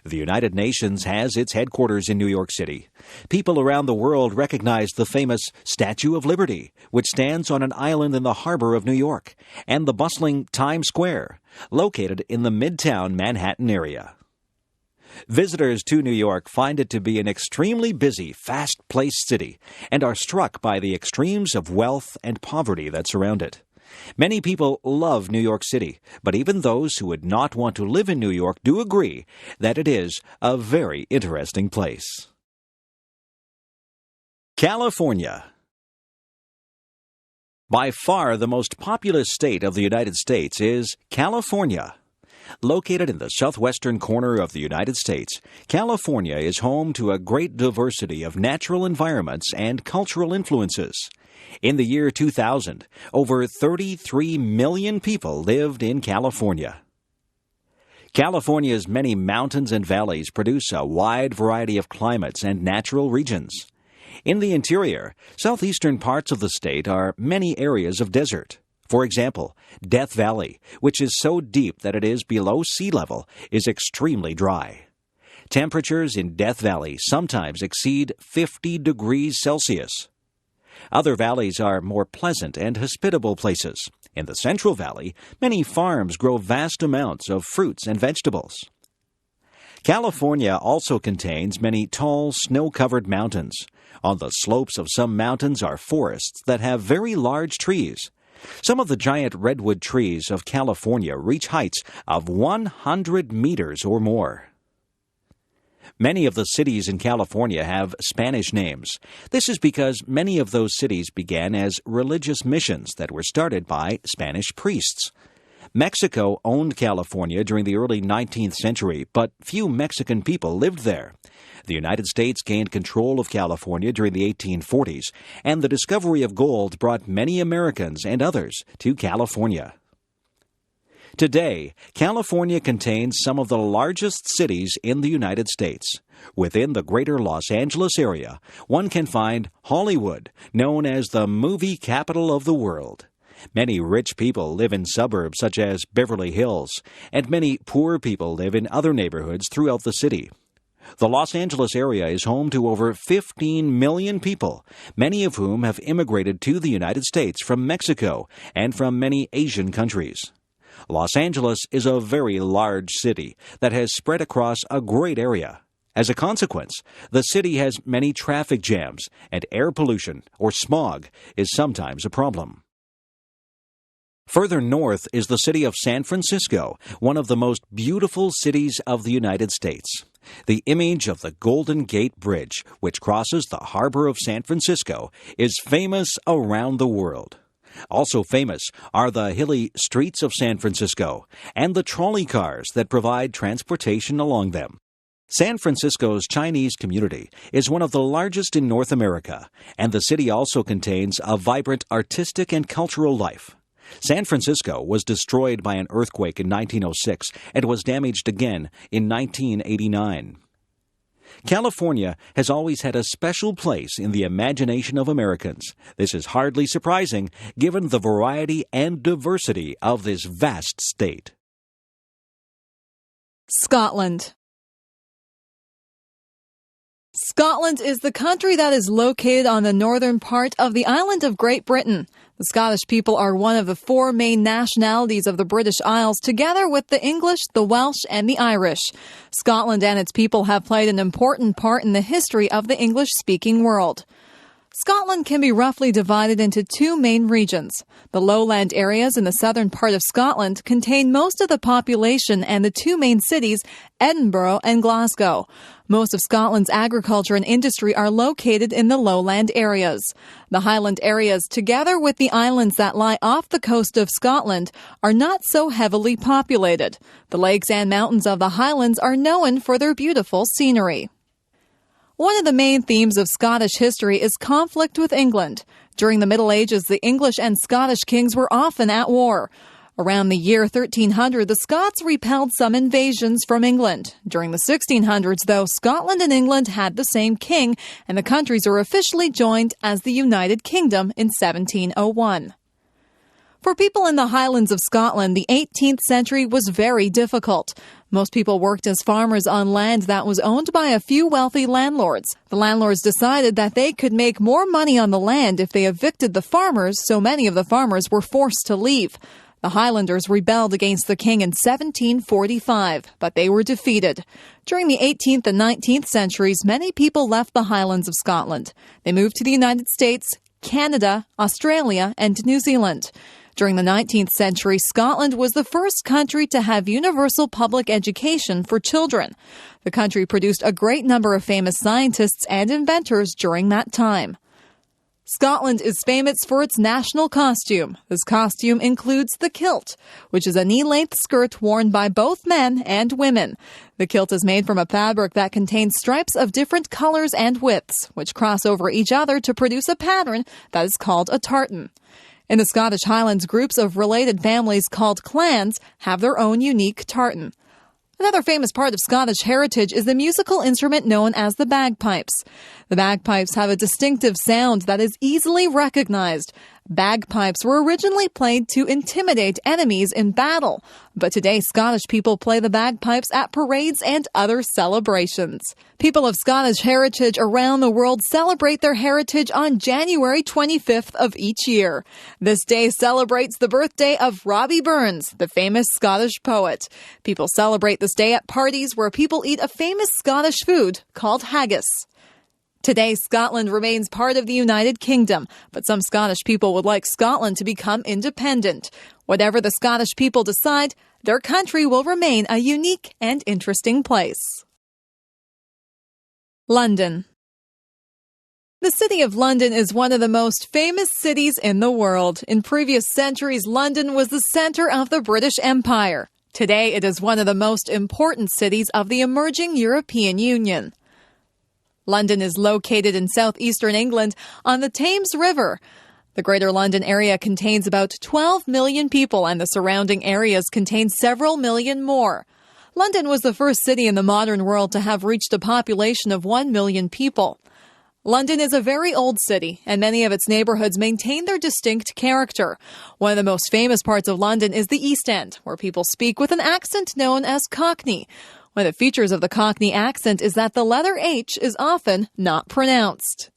The United Nations has its headquarters in New York City. People around the world recognize the famous Statue of Liberty, which stands on an island in the harbor of New York, and the bustling Times Square, located in the Midtown Manhattan area. Visitors to New York find it to be an extremely busy, fast-paced city and are struck by the extremes of wealth and poverty that surround it. Many people love New York City, but even those who would not want to live in New York do agree that it is a very interesting place. California. By far the most populous state of the United States is California. Located in the southwestern corner of the United States, California is home to a great diversity of natural environments and cultural influences. In the year 2000, over 33 million people lived in California. California's many mountains and valleys produce a wide variety of climates and natural regions. In the interior, southeastern parts of the state are many areas of desert. For example, Death Valley, which is so deep that it is below sea level, is extremely dry. Temperatures in Death Valley sometimes exceed 50 degrees Celsius. Other valleys are more pleasant and hospitable places. In the Central Valley, many farms grow vast amounts of fruits and vegetables. California also contains many tall, snow-covered mountains. On the slopes of some mountains are forests that have very large trees. Some of the giant redwood trees of California reach heights of 100 meters or more. Many of the cities in California have Spanish names. This is because many of those cities began as religious missions that were started by Spanish priests. Mexico owned California during the early 19th century, but few Mexican people lived there. The United States gained control of California during the 1840s, and the discovery of gold brought many Americans and others to California. Today, California contains some of the largest cities in the United States. Within the greater Los Angeles area, one can find Hollywood, known as the movie capital of the world. Many rich people live in suburbs such as Beverly Hills, and many poor people live in other neighborhoods throughout the city. The Los Angeles area is home to over 15 million people, many of whom have immigrated to the United States from Mexico and from many Asian countries. Los Angeles is a very large city that has spread across a great area. As a consequence, the city has many traffic jams, and air pollution, or smog, is sometimes a problem. Further north is the city of San Francisco, one of the most beautiful cities of the United States. The image of the Golden Gate Bridge, which crosses the harbor of San Francisco, is famous around the world. Also famous are the hilly streets of San Francisco and the trolley cars that provide transportation along them. San Francisco's Chinese community is one of the largest in North America, and the city also contains a vibrant artistic and cultural life. San Francisco was destroyed by an earthquake in 1906 and was damaged again in 1989. California has always had a special place in the imagination of Americans. This is hardly surprising, given the variety and diversity of this vast state. Scotland. Scotland is the country that is located on the northern part of the island of Great Britain. The Scottish people are one of the four main nationalities of the British Isles, together with the English, the Welsh, and the Irish. Scotland and its people have played an important part in the history of the English-speaking world. Scotland can be roughly divided into two main regions. The lowland areas in the southern part of Scotland contain most of the population and the two main cities, Edinburgh and Glasgow. Most of Scotland's agriculture and industry are located in the lowland areas. The highland areas, together with the islands that lie off the coast of Scotland, are not so heavily populated. The lakes and mountains of the highlands are known for their beautiful scenery. One of the main themes of Scottish history is conflict with England. During the Middle Ages, the English and Scottish kings were often at war. Around the year 1300, the Scots repelled some invasions from England. During the 1600s, though, Scotland and England had the same king, and the countries were officially joined as the United Kingdom in 1701. For people in the Highlands of Scotland, the 18th century was very difficult. Most people worked as farmers on land that was owned by a few wealthy landlords. The landlords decided that they could make more money on the land if they evicted the farmers, so many of the farmers were forced to leave. The Highlanders rebelled against the king in 1745, but they were defeated. During the 18th and 19th centuries, many people left the Highlands of Scotland. They moved to the United States, Canada, Australia, and New Zealand. During the 19th century, Scotland was the first country to have universal public education for children. The country produced a great number of famous scientists and inventors during that time. Scotland is famous for its national costume. This costume includes the kilt, which is a knee-length skirt worn by both men and women. The kilt is made from a fabric that contains stripes of different colors and widths, which cross over each other to produce a pattern that is called a tartan. In the Scottish Highlands, groups of related families called clans have their own unique tartan. Another famous part of Scottish heritage is the musical instrument known as the bagpipes. The bagpipes have a distinctive sound that is easily recognized. Bagpipes were originally played to intimidate enemies in battle, but today Scottish people play the bagpipes at parades and other celebrations. People of Scottish heritage around the world celebrate their heritage on January 25th of each year. This day celebrates the birthday of Robbie Burns, the famous Scottish poet. People celebrate this day at parties where people eat a famous Scottish food called haggis. Today, Scotland remains part of the United Kingdom, but some Scottish people would like Scotland to become independent. Whatever the Scottish people decide, their country will remain a unique and interesting place. London. The city of London is one of the most famous cities in the world. In previous centuries, London was the center of the British Empire. Today, it is one of the most important cities of the emerging European Union. London is located in southeastern England on the Thames River. The Greater London area contains about 12 million people, and the surrounding areas contain several million more. London was the first city in the modern world to have reached a population of 1 million people. London is a very old city, and many of its neighborhoods maintain their distinct character. One of the most famous parts of London is the East End, where people speak with an accent known as Cockney. One of the features of the Cockney accent is that the letter H is often not pronounced.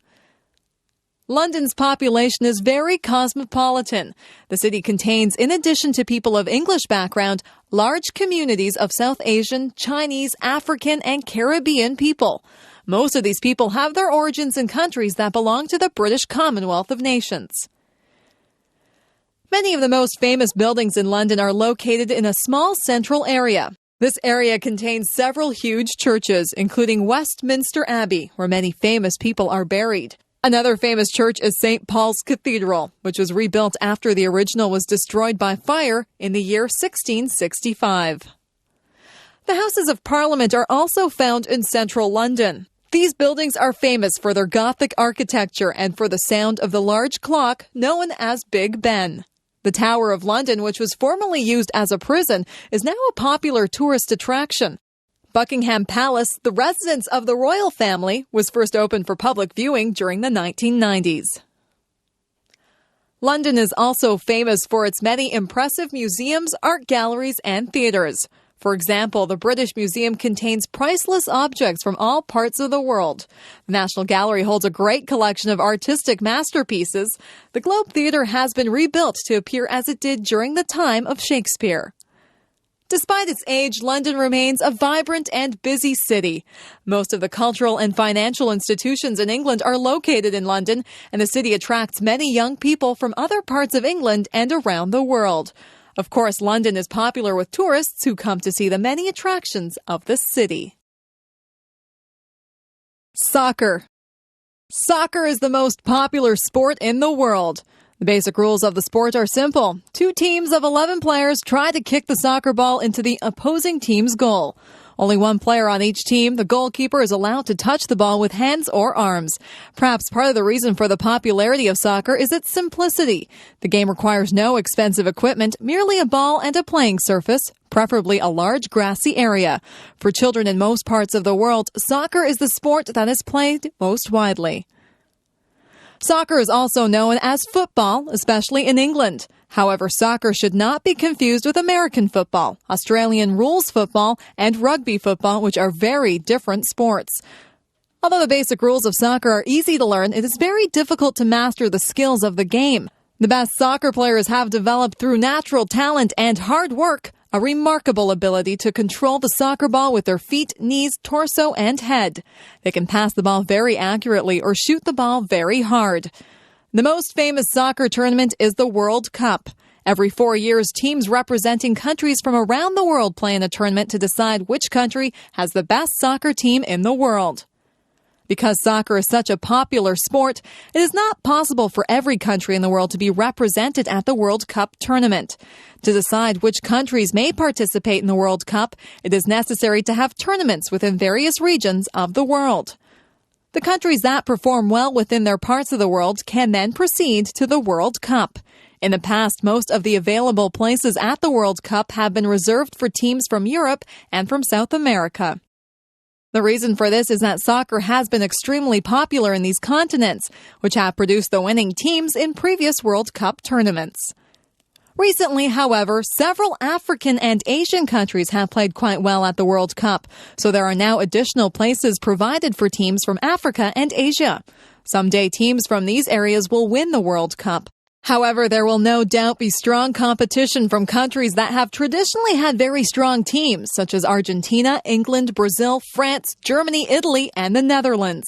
London's population is very cosmopolitan. The city contains, in addition to people of English background, large communities of South Asian, Chinese, African, and Caribbean people. Most of these people have their origins in countries that belong to the British Commonwealth of Nations. Many of the most famous buildings in London are located in a small central area. This area contains several huge churches, including Westminster Abbey, where many famous people are buried. Another famous church is St. Paul's Cathedral, which was rebuilt after the original was destroyed by fire in the year 1665. The Houses of Parliament are also found in central London. These buildings are famous for their Gothic architecture and for the sound of the large clock known as Big Ben. The Tower of London, which was formerly used as a prison, is now a popular tourist attraction. Buckingham Palace, the residence of the royal family, was first opened for public viewing during the 1990s. London is also famous for its many impressive museums, art galleries, and theaters. For example, the British Museum contains priceless objects from all parts of the world. The National Gallery holds a great collection of artistic masterpieces. The Globe Theatre has been rebuilt to appear as it did during the time of Shakespeare. Despite its age, London remains a vibrant and busy city. Most of the cultural and financial institutions in England are located in London, and the city attracts many young people from other parts of England and around the world. Of course, London is popular with tourists who come to see the many attractions of the city. Soccer. Soccer is the most popular sport in the world. The basic rules of the sport are simple. 2 teams of 11 players try to kick the soccer ball into the opposing team's goal. Only 1 player on each team, the goalkeeper, is allowed to touch the ball with hands or arms. Perhaps part of the reason for the popularity of soccer is its simplicity. The game requires no expensive equipment, merely a ball and a playing surface, preferably a large grassy area. For children in most parts of the world, soccer is the sport that is played most widely. Soccer is also known as football, especially in England. However, soccer should not be confused with American football, Australian rules football, and rugby football, which are very different sports. Although the basic rules of soccer are easy to learn, it is very difficult to master the skills of the game. The best soccer players have developed through natural talent and hard work a remarkable ability to control the soccer ball with their feet, knees, torso, and head. They can pass the ball very accurately or shoot the ball very hard. The most famous soccer tournament is the World Cup. Every 4 years, teams representing countries from around the world play in a tournament to decide which country has the best soccer team in the world. Because soccer is such a popular sport, it is not possible for every country in the world to be represented at the World Cup tournament. To decide which countries may participate in the World Cup, it is necessary to have tournaments within various regions of the world. The countries that perform well within their parts of the world can then proceed to the World Cup. In the past, most of the available places at the World Cup have been reserved for teams from Europe and from South America. The reason for this is that soccer has been extremely popular in these continents, which have produced the winning teams in previous World Cup tournaments. Recently, however, several African and Asian countries have played quite well at the World Cup, so there are now additional places provided for teams from Africa and Asia. Someday, teams from these areas will win the World Cup. However, there will no doubt be strong competition from countries that have traditionally had very strong teams, such as Argentina, England, Brazil, France, Germany, Italy, and the Netherlands.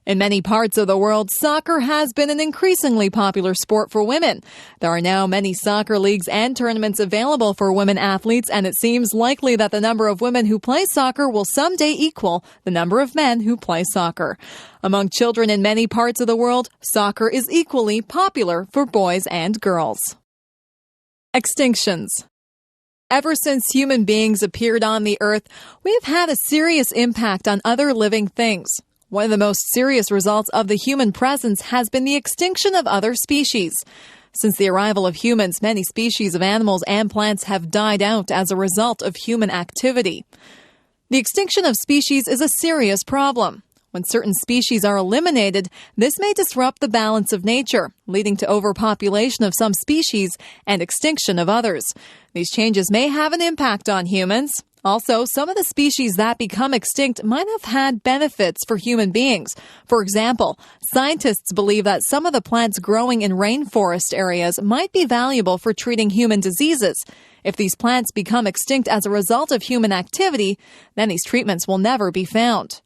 In many parts of the world, soccer has been an increasingly popular sport for women. There are now many soccer leagues and tournaments available for women athletes, and it seems likely that the number of women who play soccer will someday equal the number of men who play soccer. Among children in many parts of the world, soccer is equally popular for boys and girls. Extinctions. Ever since human beings appeared on the earth, we have had a serious impact on other living things. One of the most serious results of the human presence has been the extinction of other species. Since the arrival of humans, many species of animals and plants have died out as a result of human activity. The extinction of species is a serious problem. When certain species are eliminated, this may disrupt the balance of nature, leading to overpopulation of some species and extinction of others. These changes may have an impact on humans. Also, some of the species that become extinct might have had benefits for human beings. For example, scientists believe that some of the plants growing in rainforest areas might be valuable for treating human diseases. If these plants become extinct as a result of human activity, then these treatments will never be found.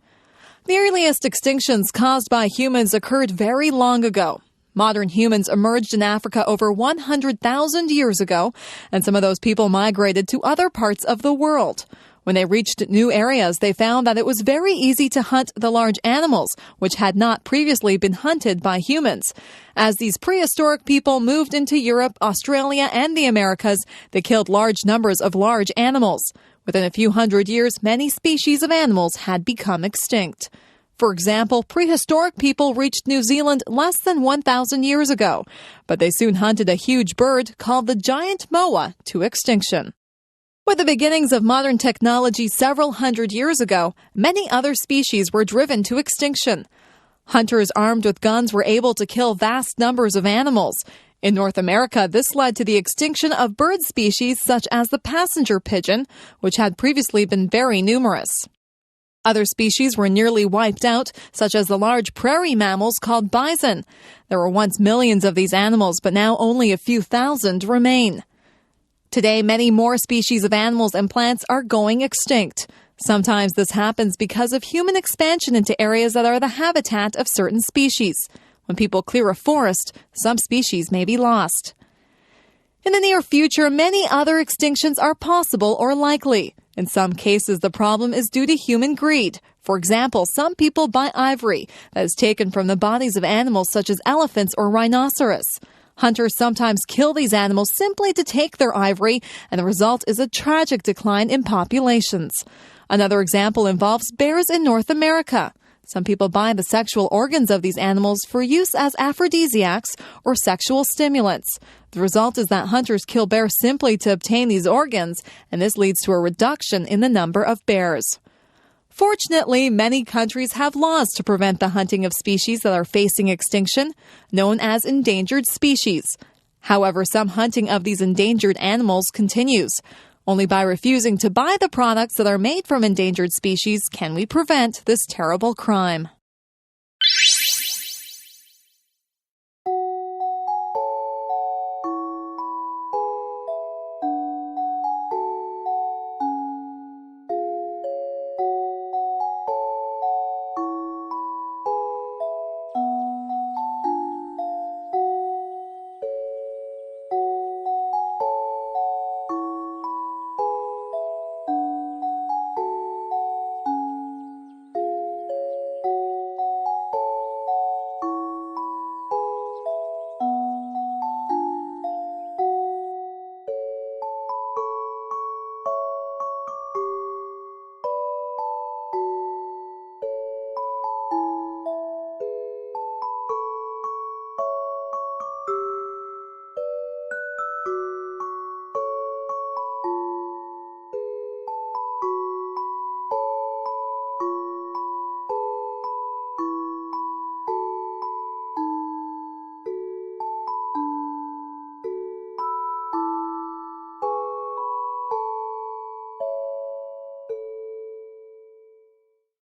The earliest extinctions caused by humans occurred very long ago. Modern humans emerged in Africa over 100,000 years ago, and some of those people migrated to other parts of the world. When they reached new areas, they found that it was very easy to hunt the large animals, which had not previously been hunted by humans. As these prehistoric people moved into Europe, Australia, and the Americas, they killed large numbers of large animals. Within a few hundred years, many species of animals had become extinct. For example, prehistoric people reached New Zealand less than 1,000 years ago, but they soon hunted a huge bird called the giant moa to extinction. With the beginnings of modern technology several hundred years ago, many other species were driven to extinction. Hunters armed with guns were able to kill vast numbers of animals. In North America, this led to the extinction of bird species such as the passenger pigeon, which had previously been very numerous. Other species were nearly wiped out, such as the large prairie mammals called bison. There were once millions of these animals, but now only a few thousand remain. Today, many more species of animals and plants are going extinct. Sometimes this happens because of human expansion into areas that are the habitat of certain species. When people clear a forest, some species may be lost. In the near future, many other extinctions are possible or likely. In some cases, the problem is due to human greed. For example, some people buy ivory that is taken from the bodies of animals such as elephants or rhinoceros. Hunters sometimes kill these animals simply to take their ivory, and the result is a tragic decline in populations. Another example involves bears in North America. Some people buy the sexual organs of these animals for use as aphrodisiacs or sexual stimulants. The result is that hunters kill bears simply to obtain these organs, and this leads to a reduction in the number of bears. Fortunately, many countries have laws to prevent the hunting of species that are facing extinction, known as endangered species. However, some hunting of these endangered animals continues. Only by refusing to buy the products that are made from endangered species can we prevent this terrible crime.